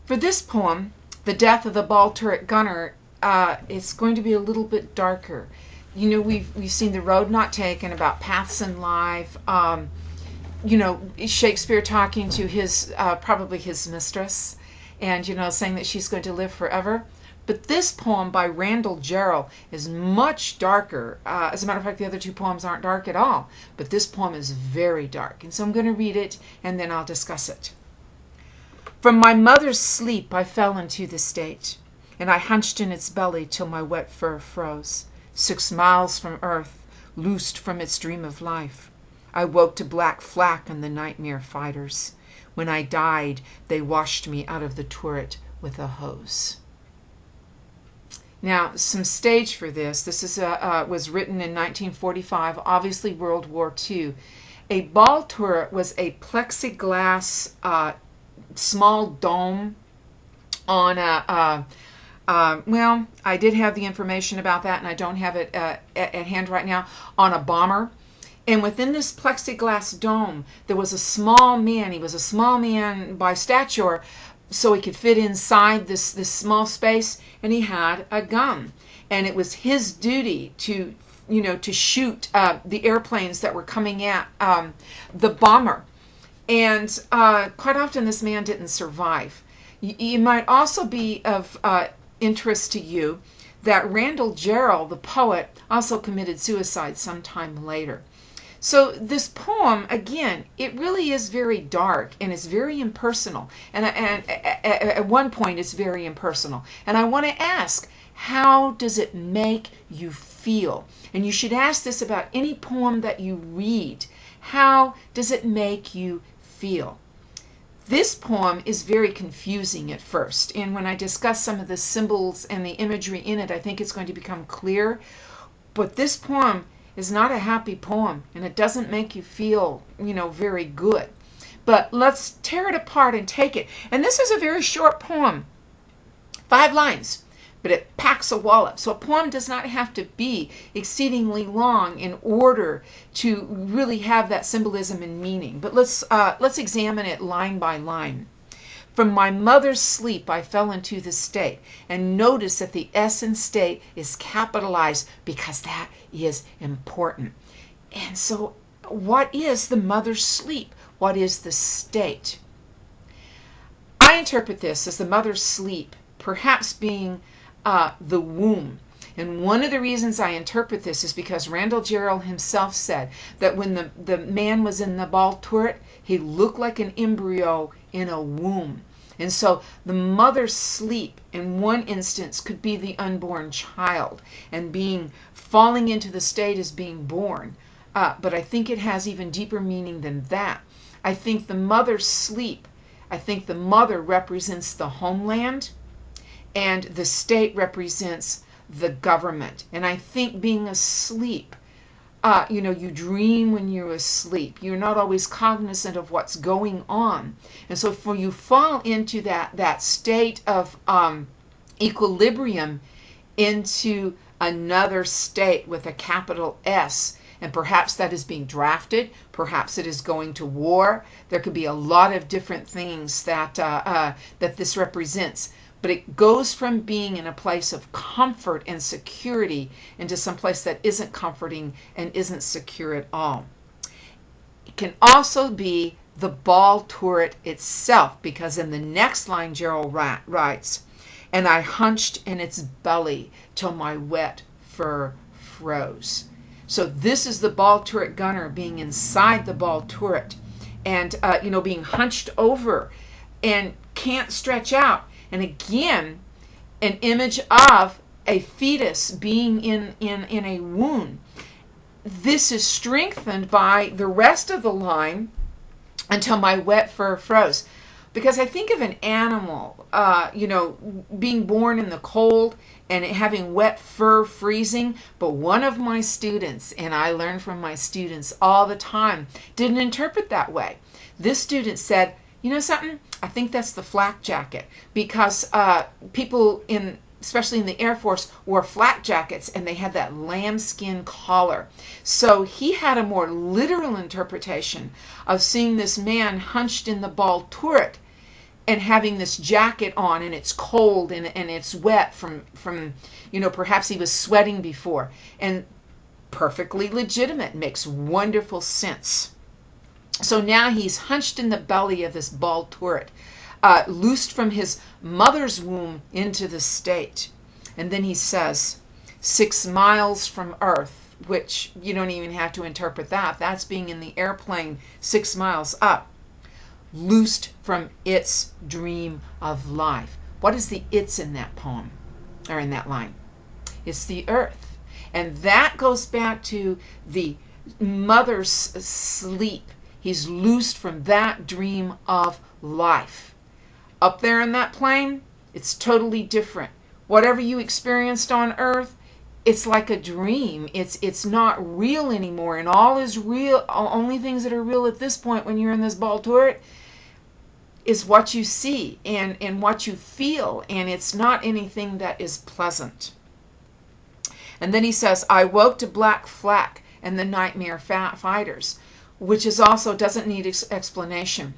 For this poem, The Death of the Ball Turret Gunner, it's going to be a little bit darker. You know, we've seen The Road Not Taken, about paths in life. You know, Shakespeare talking to his probably his mistress, and saying that she's going to live forever. But this poem by Randall Jarrell is much darker. As a matter of fact, the other two poems aren't dark at all, but this poem is very dark. And so I'm going to read it, and then I'll discuss it. From my mother's sleep I fell into the state, and I hunched in its belly till my wet fur froze. 6 miles from earth, loosed from its dream of life, I woke to black flak and the nightmare fighters. When I died, they washed me out of the turret with a hose. Now, some stage for this. This is was written in 1945, obviously World War II. A ball turret was a plexiglass small dome on a, well, I did have the information about that, and I don't have it at hand right now, on a bomber. And within this plexiglass dome, there was a small man. He was a small man by stature, so he could fit inside this small space, and he had a gun. And it was his duty to, to shoot the airplanes that were coming at the bomber. And quite often this man didn't survive. It might also be of interest to you that Randall Jarrell, the poet, also committed suicide sometime later. So this poem, again, it really is very dark, and it's very impersonal. And at one point, it's very impersonal. And I want to ask, how does it make you feel? And you should ask this about any poem that you read. How does it make you feel? This poem is very confusing at first, and when I discuss some of the symbols and the imagery in it, I think it's going to become clear. But this poem is not a happy poem, and it doesn't make you feel, very good. But let's tear it apart and take it. And this is a very short poem, 5 lines, but it packs a wallop. So a poem does not have to be exceedingly long in order to really have that symbolism and meaning. But let's examine it line by line. From my mother's sleep I fell into the state. And notice that the S in state is capitalized because that is important. And so what is the mother's sleep? What is the state? I interpret this as the mother's sleep perhaps being the womb. And one of the reasons I interpret this is because Randall Jarrell himself said that when the man was in the ball turret, he looked like an embryo in a womb. And so the mother's sleep in one instance could be the unborn child, and falling into the state as being born. But I think it has even deeper meaning than that. I think the mother's sleep, I think the mother represents the homeland, and the state represents the government. And I think being asleep, you dream when you're asleep. You're not always cognizant of what's going on. And so for you fall into that state of equilibrium into another state with a capital S. And perhaps that is being drafted. Perhaps it is going to war. There could be a lot of different things that this represents. But it goes from being in a place of comfort and security into some place that isn't comforting and isn't secure at all. It can also be the ball turret itself, because in the next line Jarrell writes, and I hunched in its belly till my wet fur froze. So this is the ball turret gunner being inside the ball turret and being hunched over and can't stretch out. And again, an image of a fetus being in a womb. This is strengthened by the rest of the line, until my wet fur froze. Because I think of an animal, being born in the cold and having wet fur freezing. But one of my students, and I learn from my students all the time, didn't interpret that way. This student said, you know something? I think that's the flak jacket, because people especially in the Air Force, wore flak jackets, and they had that lambskin collar. So he had a more literal interpretation of seeing this man hunched in the ball turret and having this jacket on, and it's cold and it's wet from perhaps he was sweating before, and perfectly legitimate, makes wonderful sense. So now he's hunched in the belly of this bald turret, loosed from his mother's womb into the state. And then he says, 6 miles from Earth, which you don't even have to interpret that. That's being in the airplane 6 miles up, loosed from its dream of life. What is the "it's" in that poem, or in that line? It's the earth. And that goes back to the mother's sleep. He's loosed from that dream of life. Up there in that plane, it's totally different. Whatever you experienced on Earth, it's like a dream. It's not real anymore. And all is real, only things that are real at this point when you're in this ball turret is what you see and what you feel. And it's not anything that is pleasant. And then he says, I woke to black flak and the nightmare fighters, which is also doesn't need explanation.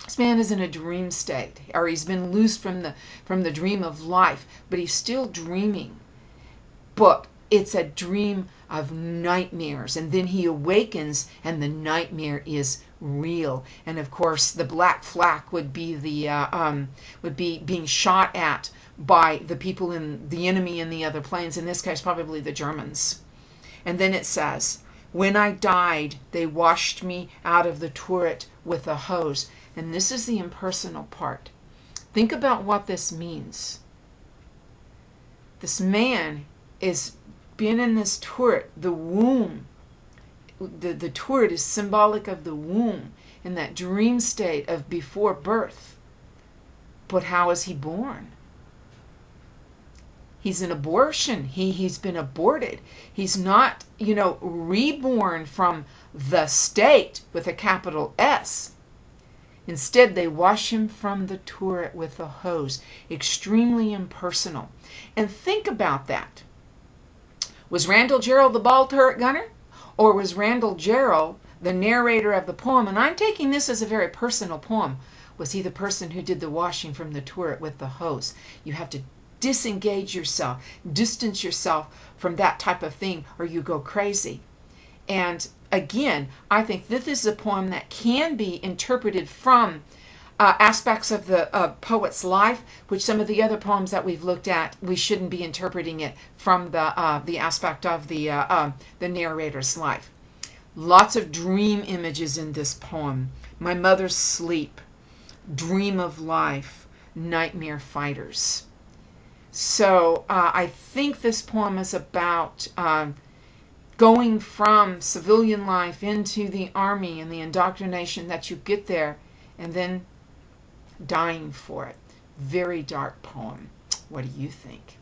This man is in a dream state, or he's been loosed from the dream of life, but he's still dreaming. But it's a dream of nightmares, and then he awakens, and the nightmare is real. And of course, the black flak would be being shot at by the people in the enemy in the other planes. In this case, probably the Germans. And then it says, when I died, they washed me out of the turret with a hose. And this is the impersonal part. Think about what this means. This man is been in this turret, the womb. The turret is symbolic of the womb, in that dream state of before birth. But how is he born? He's an abortion. He's been aborted. He's not, reborn from the state with a capital S. Instead, they wash him from the turret with a hose. Extremely impersonal. And think about that. Was Randall Jarrell the ball turret gunner? Or was Randall Jarrell the narrator of the poem? And I'm taking this as a very personal poem. Was he the person who did the washing from the turret with the hose? You have to disengage yourself, distance yourself from that type of thing, or you go crazy. And again, I think this is a poem that can be interpreted from aspects of the poet's life, which some of the other poems that we've looked at, we shouldn't be interpreting it from the aspect of the narrator's life. Lots of dream images in this poem. My mother's sleep, dream of life, nightmare fighters. So I think this poem is about going from civilian life into the army and the indoctrination that you get there, and then dying for it. Very dark poem. What do you think?